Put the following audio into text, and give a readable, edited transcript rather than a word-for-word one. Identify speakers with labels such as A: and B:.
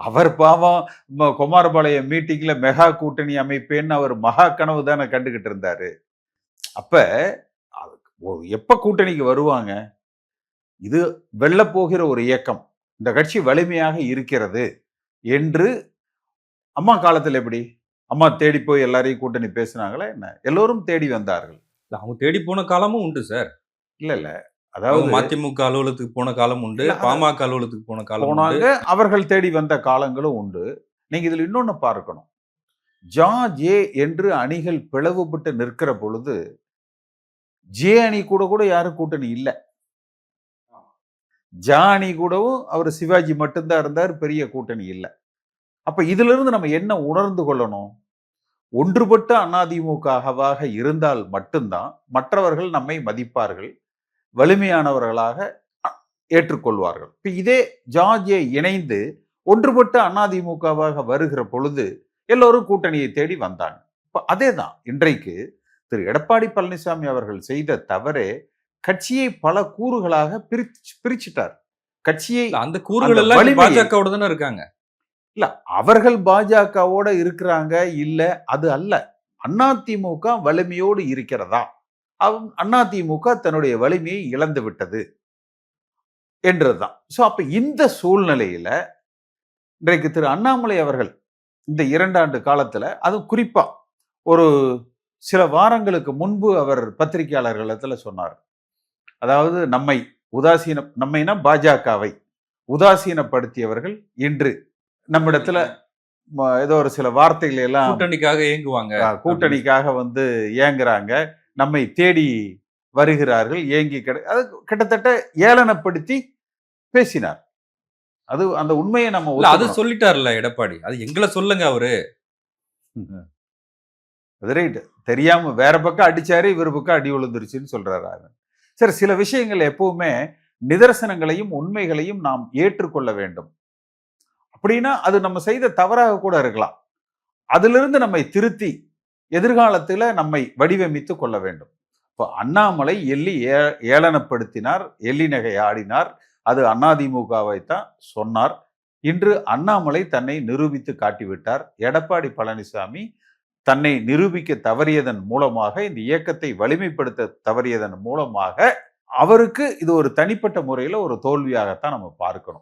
A: அவர் பாவம் குமாரபாளையம் மீட்டிங்ல மெகா கூட்டணி அமைப்பேன்னு அவர் மகா கனவு தானே கண்டுகிட்டு இருந்தாரு. அப்ப எப்ப கூட்டணிக்கு வருவாங்க? இது வெல்லப் போகிற ஒரு இயக்கம். இந்த கட்சி வலிமையாக இருக்கிறது என்று அம்மா காலத்துல எப்படி? அம்மா தேடி போய் எல்லாரையும் கூட்டணி பேசுனாங்களா என்ன? எல்லோரும் தேடி வந்தார்கள்.
B: அவங்க தேடி போன காலமும் உண்டு சார்.
A: இல்ல.
B: அவங்க
A: அதாவது
B: மதிமுக அலுவலகத்துக்கு போன காலம் உண்டு.
A: இல்ல
B: பாமக அலுவலகத்துக்கு போன காலம் உண்டு.
A: போனாங்க. அவர்கள் தேடி வந்த காலங்களும் உண்டு. நீங்க இதுல இன்னொன்னு பார்க்கணும். ஜே என்று அணிகள் பிளவுபட்டு நிற்கிற பொழுது, ஜே அணி கூட யாரும் கூட்டணி இல்ல. அணி கூடவும் அவர் சிவாஜி மட்டும்தான் இருந்தார். பெரிய கூட்டணி இல்ல. அப்ப இதிலிருந்து நம்ம என்ன உணர்ந்து கொள்ளணும்? ஒன்றுபட்ட அதிமுகவாக இருந்தால் மட்டும்தான் மற்றவர்கள் நம்மை மதிப்பார்கள், வலிமையானவர்களாக ஏற்றுக்கொள்வார்கள். இப்ப இதே ஜே இணைந்து ஒன்றுபட்ட அதிமுகவாக வருகிற பொழுது எல்லோரும் கூட்டணியை தேடி வந்தாங்க. இப்ப அதேதான் இன்றைக்கு திரு எடப்பாடி பழனிசாமி அவர்கள் செய்த தவறே கட்சியை பல கூறுகளாக பிரிச்சுட்டார். கட்சியை
B: அந்த கூறுகள் எல்லாம் பாஜகவோட தானே இருக்காங்க.
A: இல்ல அவர்கள் பாஜகவோட இருக்கிறாங்க இல்ல அது அல்ல. அதிமுக வலிமையோடு இருக்கிறதா? அதிமுக தன்னுடைய வலிமையை இழந்து விட்டது என்றதுதான். சோ அப்ப இந்த சூழ்நிலையில இன்றைக்கு திரு அண்ணாமலை அவர்கள் இந்த 2 ஆண்டு காலத்துல அதுவும் குறிப்பா ஒரு சில வாரங்களுக்கு முன்பு அவர் பத்திரிகையாளர்களிடத்துல சொன்னார். அதாவது நம்மைனா பாஜகவை உதாசீனப்படுத்தியவர்கள் இன்று நம்மிடத்துல ஏதோ ஒரு சில வார்த்தைகள் எல்லாம்
B: கூட்டணிக்காக ஏங்குவாங்க,
A: கூட்டணிக்காக வந்து ஏங்குறாங்க, நம்மை தேடி வருகிறார்கள், ஏங்கி அது கிட்டத்தட்ட ஏளனப்படுத்தி பேசினார். அது அந்த உண்மையை நம்ம
B: அது சொல்லிட்டார்ல எடப்பாடி. அது எங்களை சொல்லுங்க அவரு.
A: அது ரைட். தெரியாம வேற பக்கம் அடிச்சாரு, இவர் பக்கம் அடி விழுந்துருச்சுன்னு சொல்றாரு. சரி, சில விஷயங்கள் எப்பவுமே நிதர்சனங்களையும் உண்மைகளையும் நாம் ஏற்றுக்கொள்ள வேண்டும். அப்படின்னா அது நம்ம செய்த தவறாக கூட இருக்கலாம். அதிலிருந்து நம்மை திருத்தி எதிர்காலத்தில் நம்மை வடிவமைத்துக் கொள்ள வேண்டும். இப்போ அண்ணாமலை எள்ளி ஏளனப்படுத்தினார், எள்ளி நகை ஆடினார். அது அதிமுகவை தான் சொன்னார். இன்று அண்ணாமலை தன்னை நிரூபித்து காட்டிவிட்டார். எடப்பாடி பழனிசாமி தன்னை நிரூபிக்க தவறியதன் மூலமாக, இந்த இயக்கத்தை வலிமைப்படுத்த தவறியதன் மூலமாக அவருக்கு இது ஒரு தனிப்பட்ட முறையில் ஒரு தோல்வியாகத்தான் நம்ம பார்க்கணும்.